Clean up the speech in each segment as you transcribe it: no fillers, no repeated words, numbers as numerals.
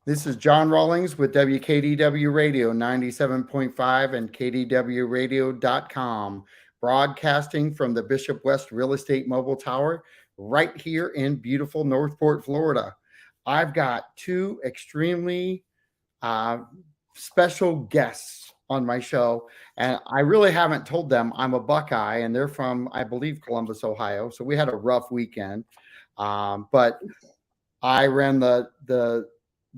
This is John Rawlings with WKDW Radio 97.5 and KDWRadio.com, broadcasting from the Bishop West Real Estate Mobile Tower right here in beautiful Northport, Florida. I've got two extremely uh, special guests on my show, and I really haven't told them I'm a Buckeye, and they're from, I believe, Columbus, Ohio. So we had a rough weekend, but I ran the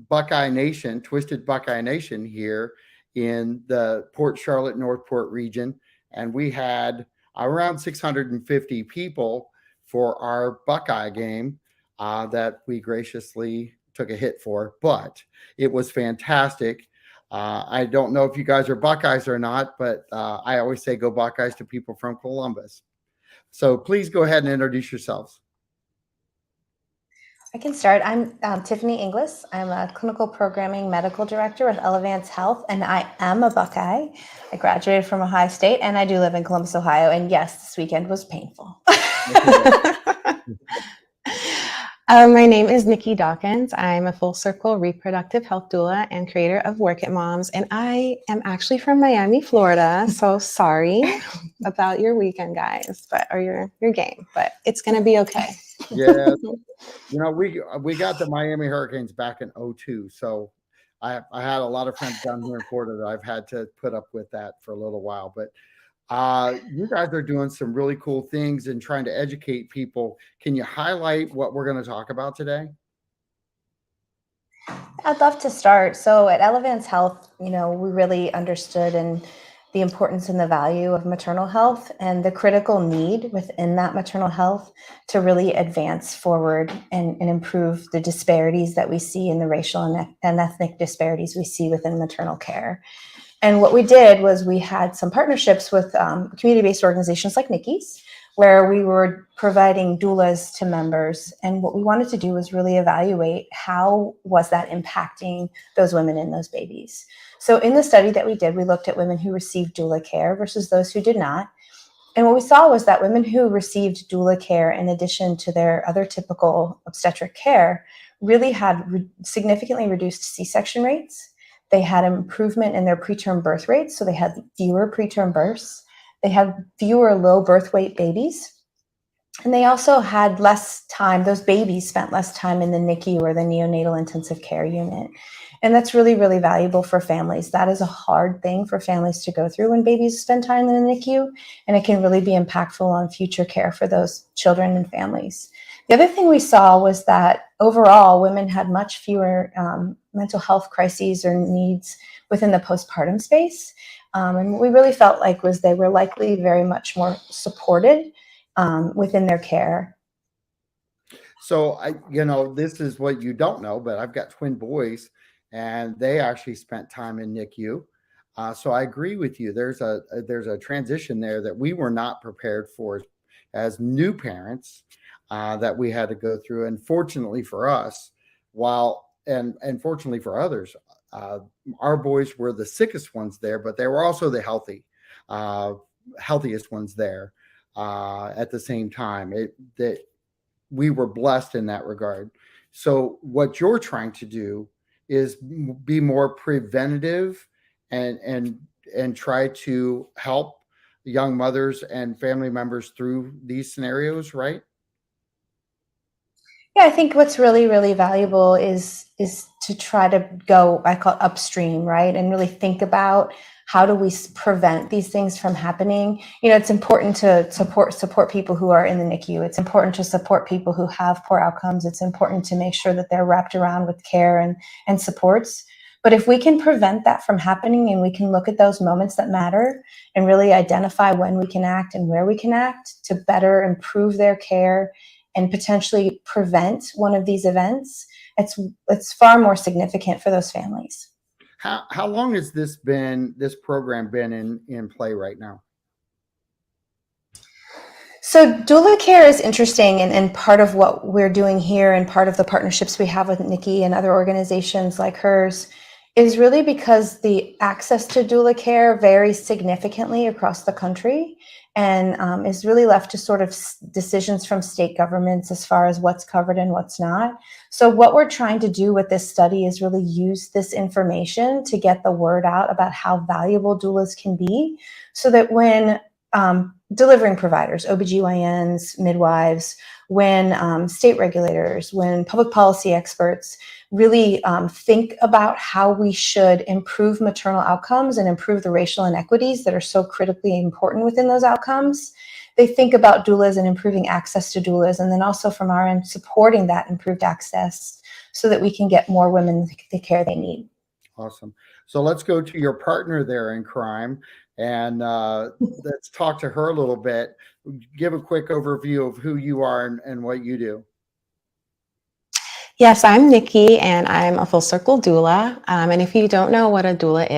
Buckeye Nation, Twisted Buckeye Nation here in the Port Charlotte, Northport region. And we had around 650 people for our Buckeye game that we graciously took a hit for, but it was fantastic. I don't know if you guys are Buckeyes or not, but I always say go Buckeyes to people from Columbus. So please go ahead and introduce yourselves. I can start. I'm Tiffany Inglis. I'm a clinical programming medical director with Elevance Health, and I am a Buckeye. I graduated from Ohio State, and I do live in Columbus, Ohio. And yes, this weekend was painful. My name is Nikki Dawkins. I'm a full circle reproductive health doula and creator of Work It Moms, and I am actually from Miami, Florida. So sorry about your weekend, guys, or your game, but it's going to be okay. Yeah, we got the Miami Hurricanes back in '02, so I had a lot of friends down here in Florida that I've had to put up with that for a little while. But you guys are doing some really cool things and trying to educate people. Can you highlight what we're going to talk about today? I'd love to start. So at Elevance Health, we really understood the importance and the value of maternal health and the critical need within that maternal health to really advance forward and improve the disparities that we see in the racial and ethnic disparities we see within maternal care. And what we did was we had some partnerships with community-based organizations like Nikki's, where we were providing doulas to members. And what we wanted to do was really evaluate how was that impacting those women and those babies. So in the study that we did, we looked at women who received doula care versus those who did not. And what we saw was that women who received doula care in addition to their other typical obstetric care really had significantly reduced C-section rates. They had improvement in their preterm birth rates, so they had fewer preterm births. They had fewer low birth weight babies. And they also had less time, those babies spent less time in the NICU or the neonatal intensive care unit. And that's really, really valuable for families. That is a hard thing for families to go through when babies spend time in the NICU, and it can really be impactful on future care for those children and families. The other thing we saw was that overall, women had much fewer mental health crises or needs within the postpartum space. And what we really felt like was they were likely very much more supported within their care. So this is what you don't know, but I've got twin boys, and they actually spent time in NICU. So I agree with you. There's a transition there that we were not prepared for as new parents. That we had to go through, and fortunately for us, and fortunately for others, our boys were the sickest ones there, but they were also the healthiest ones there at the same time. That we were blessed in that regard. So what you're trying to do is be more preventative and try to help young mothers and family members through these scenarios, right? Yeah, I think what's really, really valuable is to try to go, I call it upstream, right? And really think about how do we prevent these things from happening. It's important to support people who are in the NICU. It's important to support people who have poor outcomes. It's important to make sure that they're wrapped around with care and supports. But if we can prevent that from happening, and we can look at those moments that matter and really identify when we can act and where we can act to better improve their care and potentially prevent one of these events, it's far more significant for those families. How long has this program been in play right now? So doula care is interesting, and part of what we're doing here and part of the partnerships we have with Nikki and other organizations like hers is really because the access to doula care varies significantly across the country. and is really left to sort of decisions from state governments as far as what's covered and what's not. So what we're trying to do with this study is really use this information to get the word out about how valuable doulas can be, so that when delivering providers, OBGYNs, midwives, when state regulators, when public policy experts really think about how we should improve maternal outcomes and improve the racial inequities that are so critically important within those outcomes, they think about doulas and improving access to doulas, and then also from our end, supporting that improved access so that we can get more women the care they need. Awesome. So let's go to your partner there in crime, and let's talk to her a little bit. Give a quick overview of who you are and what you do. Yes, I'm Nikki, and I'm a full circle doula. And if you don't know what a doula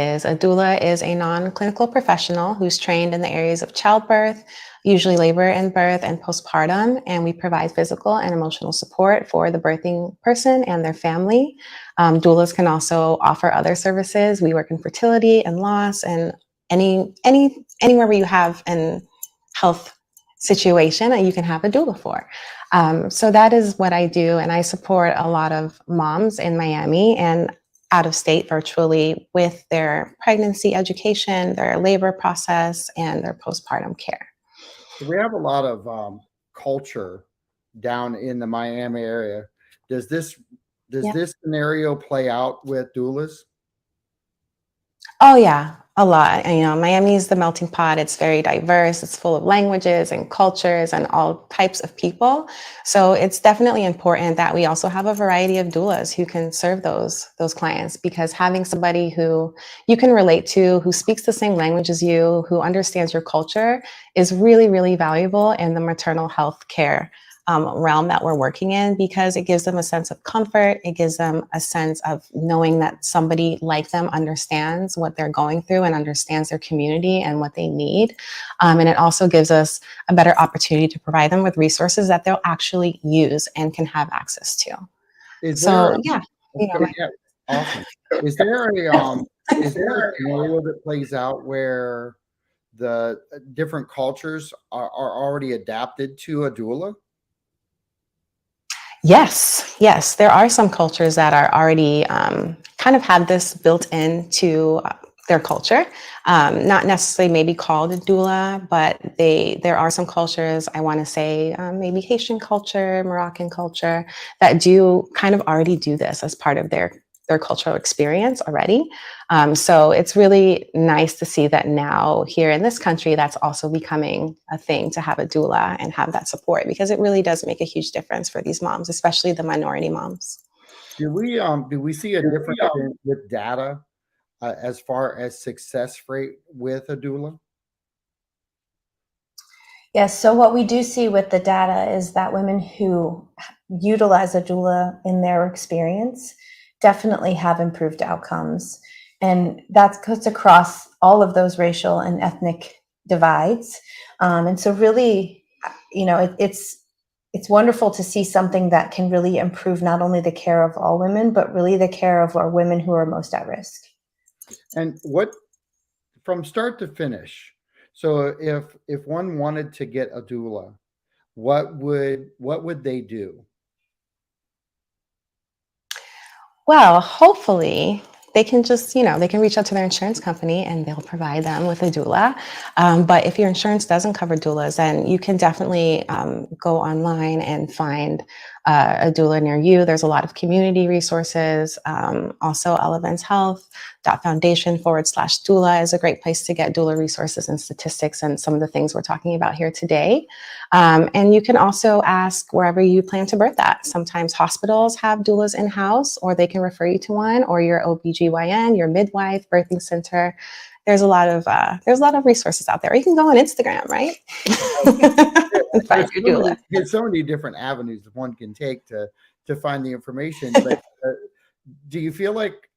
is a non-clinical professional who's trained in the areas of childbirth, usually labor and birth, and postpartum. And we provide physical and emotional support for the birthing person and their family. Doulas can also offer other services. We work in fertility and loss, and anywhere where you have an health situation that you can have a doula for. So that is what I do, and I support a lot of moms in Miami and out of state virtually with their pregnancy education, their labor process, and their postpartum care. So we have a lot of culture down in the Miami area. Does this scenario play out with doulas? Oh yeah, a lot. And, Miami is the melting pot. It's very diverse. It's full of languages and cultures and all types of people. So it's definitely important that we also have a variety of doulas who can serve those clients, because having somebody who you can relate to, who speaks the same language as you, who understands your culture, is really, really valuable in the maternal health care realm that we're working in, because it gives them a sense of comfort. It gives them a sense of knowing that somebody like them understands what they're going through and understands their community and what they need. And it also gives us a better opportunity to provide them with resources that they'll actually use and can have access to. Awesome. Is there a scenario that plays out where the different cultures are already adapted to a doula? Yes. There are some cultures that are already kind of have this built into their culture. Not necessarily maybe called a doula, but there are some cultures, I want to say maybe Haitian culture, Moroccan culture, that do kind of already do this as part of their cultural experience already. So it's really nice to see that now here in this country, that's also becoming a thing to have a doula and have that support, because it really does make a huge difference for these moms, especially the minority moms. Do we see a difference with data as far as success rate with a doula? Yes, so what we do see with the data is that women who utilize a doula in their experience definitely have improved outcomes. And that cuts across all of those racial and ethnic divides. And so really, it's wonderful to see something that can really improve not only the care of all women, but really the care of our women who are most at risk. And what, from start to finish, so if one wanted to get a doula, what would they do? Well, hopefully they can just, they can reach out to their insurance company and they'll provide them with a doula. But if your insurance doesn't cover doulas, then you can definitely go online and find a doula near you. There's a lot of community resources. Also, Elevance Health foundation/doula is a great place to get doula resources and statistics and some of the things we're talking about here today. And you can also ask wherever you plan to birth at. Sometimes hospitals have doulas in-house, or they can refer you to one, or your OBGYN, your midwife, birthing center. There's a lot of resources out there. Or you can go on Instagram, right? There's so many different avenues that one can take to find the information. But do you feel like,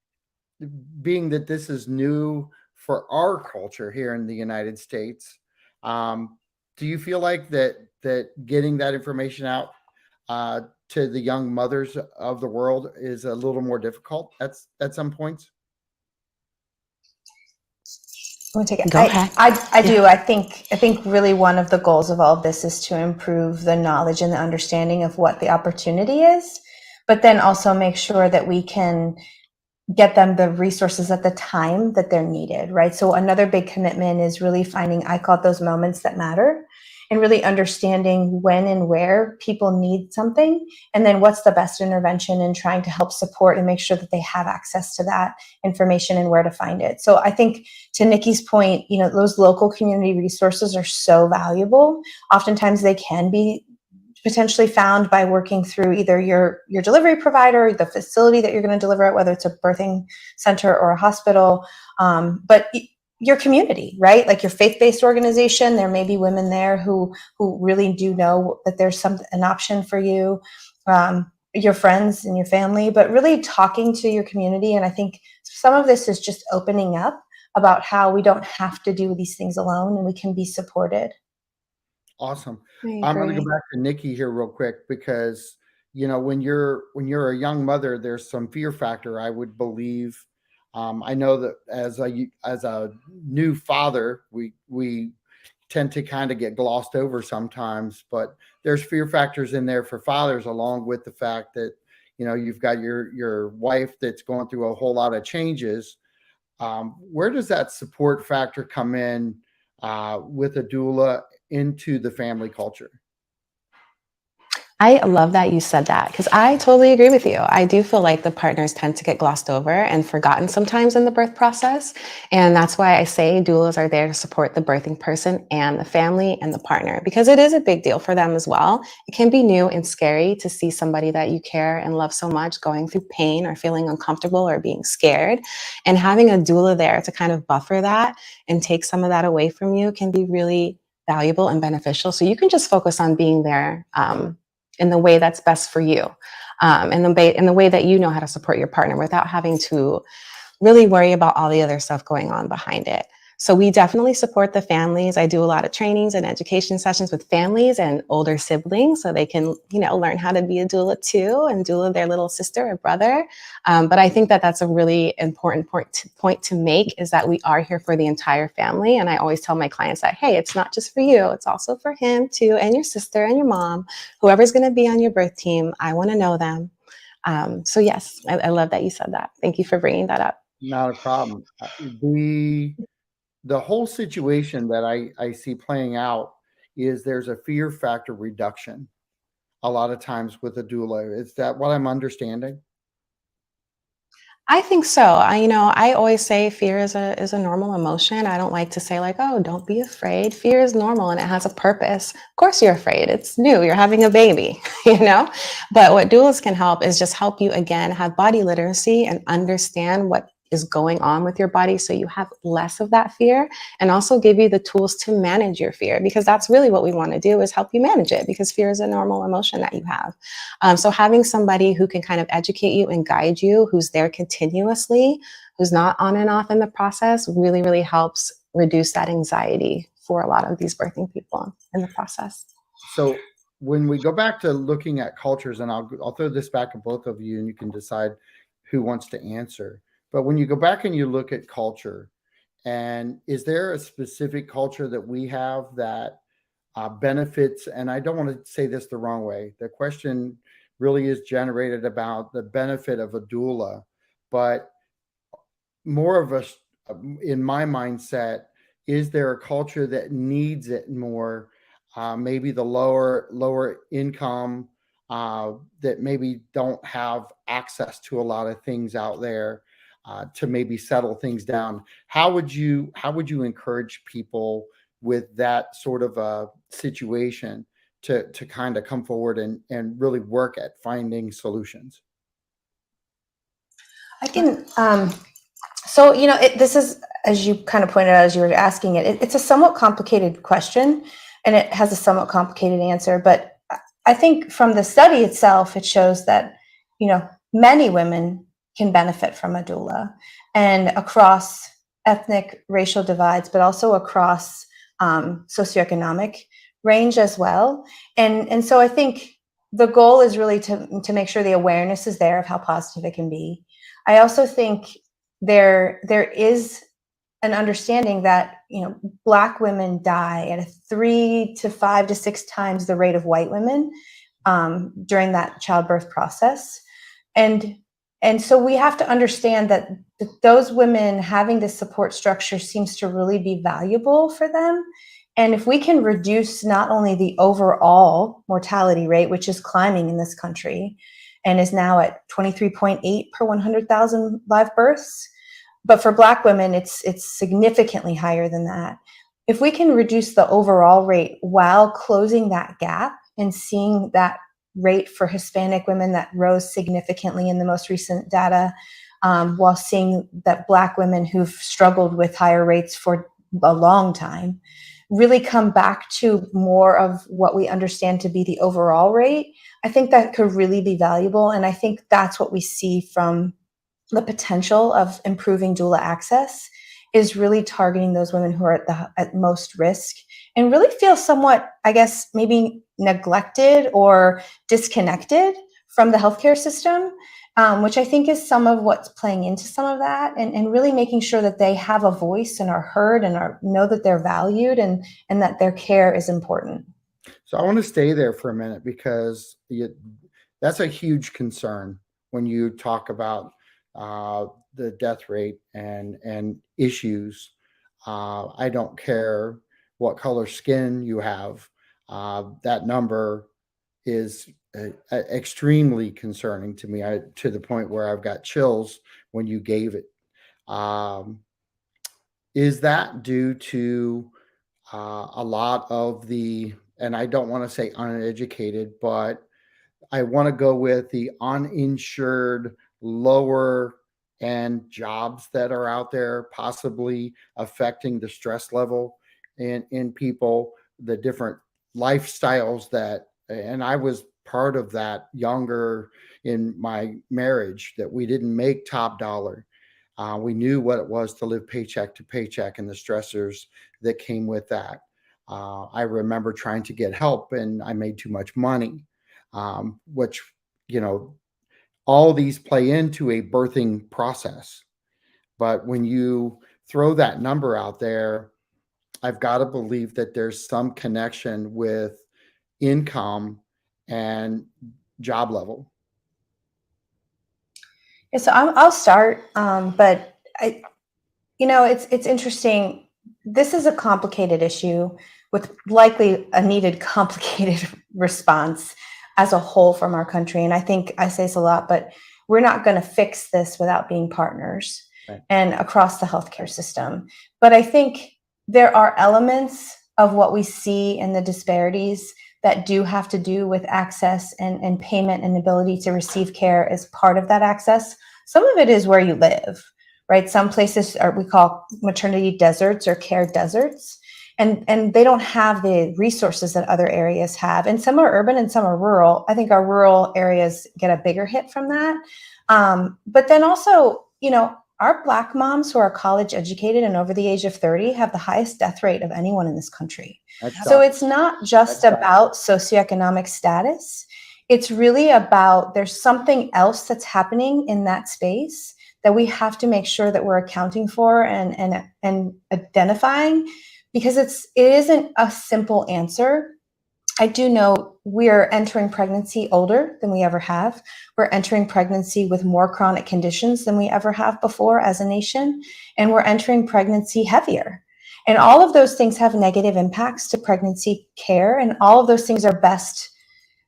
being that this is new for our culture here in the United States, do you feel like that getting that information out to the young mothers of the world is a little more difficult at some points? Want to take it? Go ahead. I do. I think really one of the goals of all of this is to improve the knowledge and the understanding of what the opportunity is, but then also make sure that we can get them the resources at the time that they're needed, right? So another big commitment is really finding, I call it those moments that matter, and really understanding when and where people need something, and then what's the best intervention, and trying to help support and make sure that they have access to that information and where to find it. So I think, to Nikki's point, those local community resources are so valuable. Oftentimes they can be potentially found by working through either your delivery provider, the facility that you're going to deliver at, whether it's a birthing center or a hospital, but your community, right? Like your faith-based organization, there may be women there who really do know that there's an option for you, your friends and your family, but really talking to your community. And I think some of this is just opening up about how we don't have to do these things alone and we can be supported. Awesome. I I'm going to go agree. back to Nikki here real quick because when you're a young mother, there's some fear factor. I would believe. I know that as a new father, we tend to kind of get glossed over sometimes, but there's fear factors in there for fathers, along with the fact that you've got your wife that's going through a whole lot of changes. Where does that support factor come in with a doula into the family culture? I love that you said that because I totally agree with you. I do feel like the partners tend to get glossed over and forgotten sometimes in the birth process. And that's why I say doulas are there to support the birthing person and the family and the partner, because it is a big deal for them as well. It can be new and scary to see somebody that you care and love so much going through pain or feeling uncomfortable or being scared. And having a doula there to kind of buffer that and take some of that away from you can be really valuable and beneficial. So you can just focus on being there in the way that's best for you, in the way that you know how to support your partner without having to really worry about all the other stuff going on behind it. So we definitely support the families. I do a lot of trainings and education sessions with families and older siblings so they can, learn how to be a doula too and doula their little sister or brother. But I think that that's a really important point to make, is that we are here for the entire family. And I always tell my clients that, hey, it's not just for you. It's also for him too, and your sister and your mom, whoever's going to be on your birth team. I want to know them. So yes, I love that you said that. Thank you for bringing that up. Not a problem. The whole situation that I see playing out is there's a fear factor reduction a lot of times with a doula. Is that what I'm understanding? I think so. I always say fear is a normal emotion. I don't like to say like, oh, don't be afraid. Fear is normal and it has a purpose. Of course you're afraid. It's new. You're having a baby, But what doulas can help is just help you, again, have body literacy and understand what is going on with your body so you have less of that fear, and also give you the tools to manage your fear, because that's really what we want to do, is help you manage it, because fear is a normal emotion that you have. So having somebody who can kind of educate you and guide you, who's there continuously, who's not on and off in the process, really, really helps reduce that anxiety for a lot of these birthing people in the process. So when we go back to looking at cultures, and I'll throw this back at both of you and you can decide who wants to answer. But when you go back and you look at culture, and is there a specific culture that we have that benefits? And I don't want to say this the wrong way. The question really is generated about the benefit of a doula, but more of us, in my mindset, is there a culture that needs it more? Maybe the lower income that maybe don't have access to a lot of things out there to maybe settle things down. How would you encourage people with that sort of a situation to kind of come forward and really work at finding solutions? I can, so, this is, as you kind of pointed out, as you were asking it's a somewhat complicated question and it has a somewhat complicated answer. But I think from the study itself, it shows that, many women can benefit from a doula, and across ethnic, racial divides, but also across socioeconomic range as well. And so I think the goal is really to make sure the awareness is there of how positive it can be. I also think there is an understanding that, Black women die at a 3 to 5 to 6 times the rate of white women during that childbirth process. And so we have to understand that those women having this support structure seems to really be valuable for them. And if we can reduce not only the overall mortality rate, which is climbing in this country and is now at 23.8 per 100,000 live births, but for Black women, it's significantly higher than that. If we can reduce the overall rate while closing that gap and seeing that rate for Hispanic women that rose significantly in the most recent data, while seeing that Black women who've struggled with higher rates for a long time really come back to more of what we understand to be the overall rate, I think that could really be valuable. And I think that's what we see from the potential of improving doula access, is really targeting those women who are at most risk and really feel somewhat, I guess, maybe neglected or disconnected from the healthcare system, which I think is some of what's playing into some of that, and really making sure that they have a voice and are heard and know that they're valued and that their care is important. So I want to stay there for a minute, because that's a huge concern when you talk about the death rate and issues. I don't care what color skin you have. That number is extremely concerning to me, to the point where I've got chills when you gave it. Is that due to a lot of the, and I don't want to say uneducated, but I want to go with the uninsured lower end jobs that are out there, possibly affecting the stress level in people, the different lifestyles that, and I was part of that younger in my marriage, that we didn't make top dollar. We knew what it was to live paycheck to paycheck and the stressors that came with that. I remember trying to get help and I made too much money, which, all these play into a birthing process. But when you throw that number out there, I've got to believe that there's some connection with income and job level. Yeah, so I'll start, but it's interesting. This is a complicated issue with likely a needed complicated response as a whole from our country. And I think I say this a lot, but we're not going to fix this without being partners, right, and across the healthcare system. But I think there are elements of what we see in the disparities that do have to do with access and payment and ability to receive care as part of that access. Some of it is where you live, right? Some places we call maternity deserts or care deserts, and they don't have the resources that other areas have. And some are urban and some are rural. I think our rural areas get a bigger hit from that. But then also, our Black moms who are college educated and over the age of 30 have the highest death rate of anyone in this country. So it's not just about socioeconomic status. It's really about, there's something else that's happening in that space that we have to make sure that we're accounting for and identifying, because it isn't a simple answer. I do know we're entering pregnancy older than we ever have. We're entering pregnancy with more chronic conditions than we ever have before as a nation. And we're entering pregnancy heavier. And all of those things have negative impacts to pregnancy care. And all of those things are best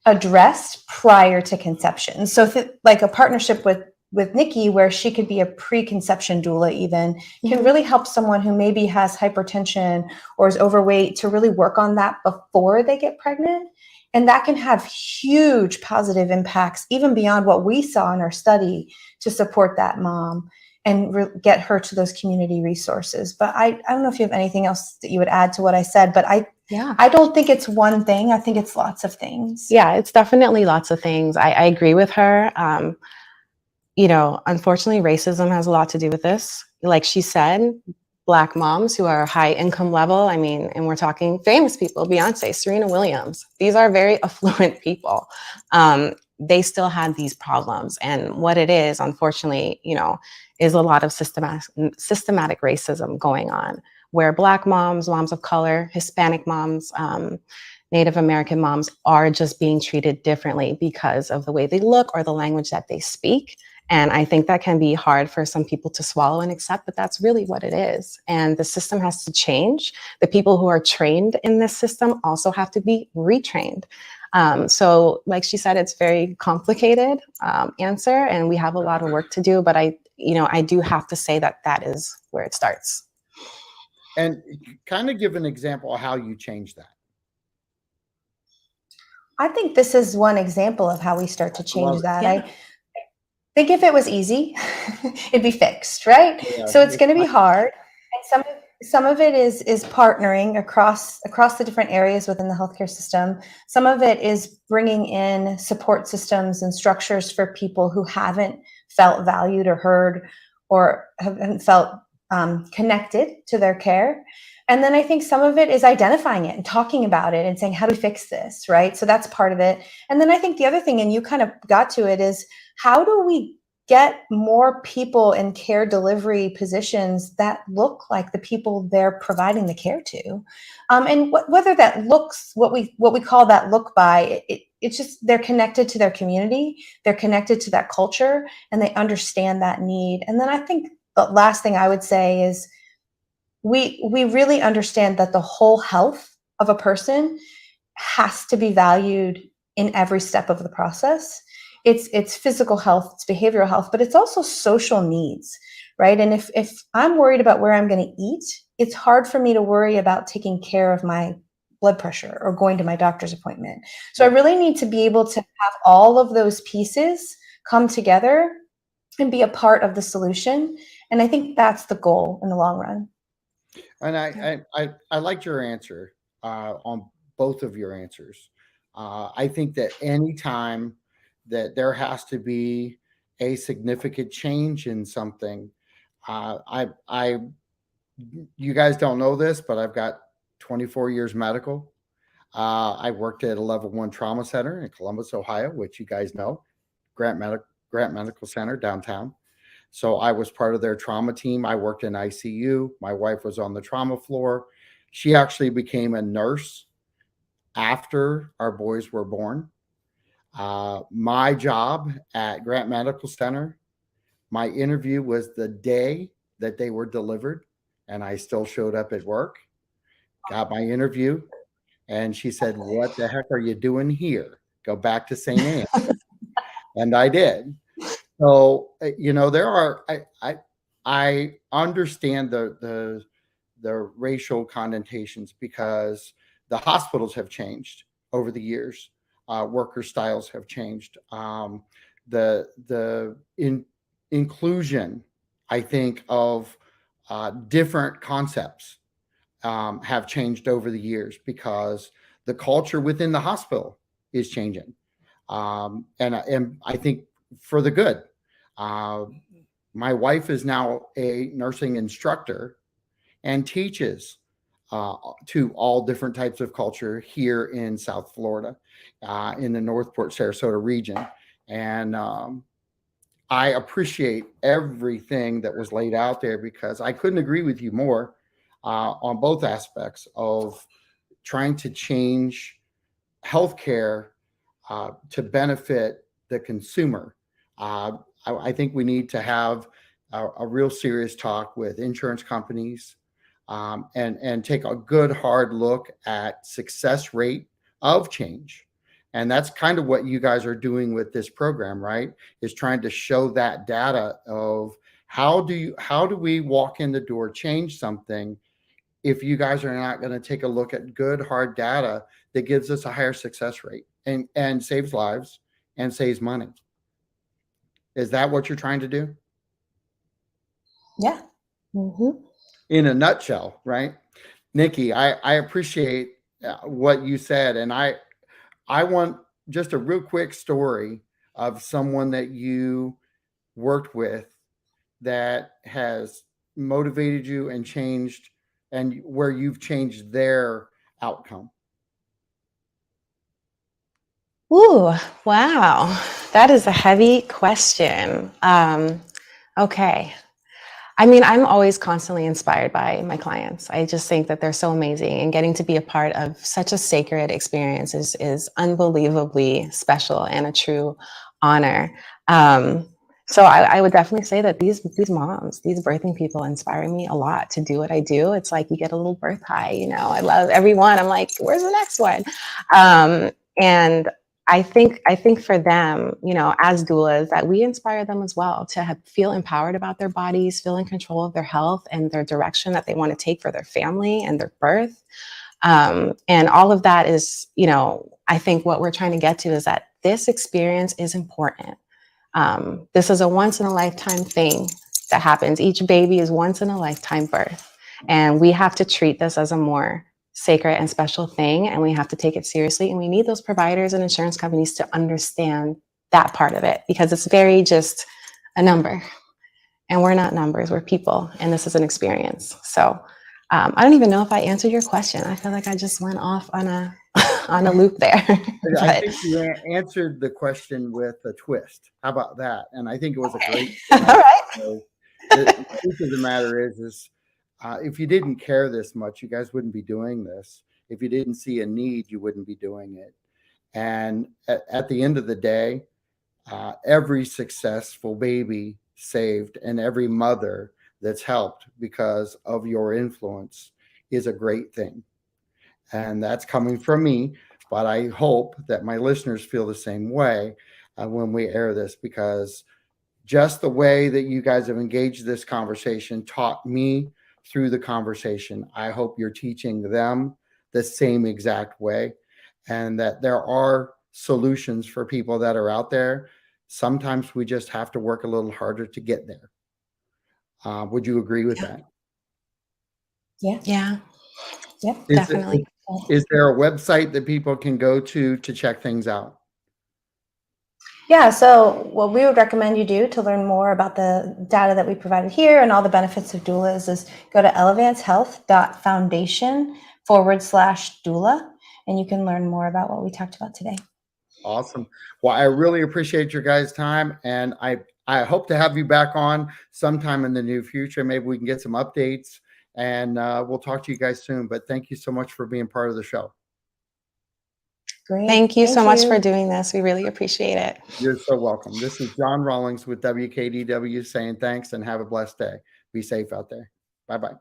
addressed prior to conception. So like a partnership with Nikki, where she could be a preconception doula even, can really help someone who maybe has hypertension or is overweight to really work on that before they get pregnant. And that can have huge positive impacts, even beyond what we saw in our study, to support that mom and get her to those community resources. But I don't know if you have anything else that you would add to what I said, but I don't think it's one thing. I think it's lots of things. Yeah, it's definitely lots of things. I agree with her. Unfortunately, racism has a lot to do with this. Like she said, Black moms who are high income level, and we're talking famous people, Beyonce, Serena Williams. These are very affluent people. they still had these problems. And what it is, unfortunately, is a lot of systematic racism going on, where Black moms, moms of color, Hispanic moms, Native American moms are just being treated differently because of the way they look or the language that they speak. And I think that can be hard for some people to swallow and accept, but that's really what it is. And the system has to change. The people who are trained in this system also have to be retrained. So like she said, it's very complicated answer, and we have a lot of work to do, but I do have to say that is where it starts. And kind of give an example of how you change that. I think this is one example of how we start to change that. Yeah. I think if it was easy, it'd be fixed, right? Yeah, So it's going to be hard. And some of it is partnering across the different areas within the healthcare system. Some of it is bringing in support systems and structures for people who haven't felt valued or heard or haven't felt connected to their care. And then I think some of it is identifying it and talking about it and saying, how do we fix this, right? So that's part of it. And then I think the other thing, and you kind of got to it, is how do we get more people in care delivery positions that look like the people they're providing the care to? And whether that looks, what we call that look by, it's just they're connected to their community, they're connected to that culture, and they understand that need. And then I think the last thing I would say is we really understand that the whole health of a person has to be valued in every step of the process. It's physical health, it's behavioral health, but it's also social needs, right? And if I'm worried about where I'm going to eat, it's hard for me to worry about taking care of my blood pressure or going to my doctor's appointment. So I really need to be able to have all of those pieces come together and be a part of the solution. And I think that's the goal in the long run. And I liked your answer on both of your answers. I think that anytime that there has to be a significant change in something, you guys don't know this, but I've got 24 years medical. I worked at a level 1 trauma center in Columbus, Ohio, which you guys know, Grant Medical Center downtown. So I was part of their trauma team. I worked in ICU. My wife was on the trauma floor. She actually became a nurse after our boys were born. My job at Grant Medical Center, my interview was the day that they were delivered, and I still showed up at work, got my interview, and she said, "What the heck are you doing here? Go back to St. Anne." And I did. So, there are, I understand the racial connotations because the hospitals have changed over the years. Worker styles have changed. The inclusion, I think, of different concepts have changed over the years because the culture within the hospital is changing. And I think for the good. My wife is now a nursing instructor and teaches to all different types of culture here in South Florida, in the Northport, Sarasota region. And I appreciate everything that was laid out there because I couldn't agree with you more on both aspects of trying to change healthcare to benefit the consumer. I think we need to have a real serious talk with insurance companies and take a good hard look at success rate of change. And that's kind of what you guys are doing with this program, right? Is trying to show that data of how do we walk in the door, change something if you guys are not going to take a look at good hard data that gives us a higher success rate and saves lives and saves money. Is that what you're trying to do? Yeah. Mm-hmm. In a nutshell, right? Nikki, I appreciate what you said. And I want just a real quick story of someone that you worked with that has motivated you and changed, and where you've changed their outcome. Ooh, wow. That is a heavy question. Okay. I mean, I'm always constantly inspired by my clients. I just think that they're so amazing, and getting to be a part of such a sacred experience is unbelievably special and a true honor. So I would definitely say that these moms, these birthing people inspire me a lot to do what I do. It's like you get a little birth high, you know. I love every one. I'm like, where's the next one? And I think for them, you know, as doulas, that we inspire them as well to feel empowered about their bodies, feel in control of their health and their direction that they want to take for their family and their birth. And all of that is, you know, I think what we're trying to get to is that this experience is important. This is a once in a lifetime thing that happens. Each baby is once in a lifetime birth. And we have to treat this as a more sacred and special thing. And we have to take it seriously. And we need those providers and insurance companies to understand that part of it, because it's very just a number. And we're not numbers, we're people. And this is an experience. So I don't even know if I answered your question. I feel like I just went off on a on a loop there. I think you answered the question with a twist. How about that? And I think it was a great. All right. So the truth of the matter is if you didn't care this much, you guys wouldn't be doing this. If you didn't see a need, you wouldn't be doing it. And at the end of the day, every successful baby saved and every mother that's helped because of your influence is a great thing. And that's coming from me, but I hope that my listeners feel the same way when we air this, because just the way that you guys have engaged this conversation taught me through the conversation. I hope you're teaching them the same exact way, and that there are solutions for people that are out there. Sometimes we just have to work a little harder to get there. Would you agree with that? Yeah, Definitely. Is there a website that people can go to check things out? Yeah, so what we would recommend you do to learn more about the data that we provided here and all the benefits of doulas is go to elevancehealth.foundation/doula, and you can learn more about what we talked about today. Awesome. Well, I really appreciate your guys' time, and I hope to have you back on sometime in the near future. Maybe we can get some updates, and we'll talk to you guys soon. But thank you so much for being part of the show. Great. Thank you so much for doing this. We really appreciate it. You're so welcome. This is John Rawlings with WKDW saying thanks and have a blessed day. Be safe out there. Bye-bye.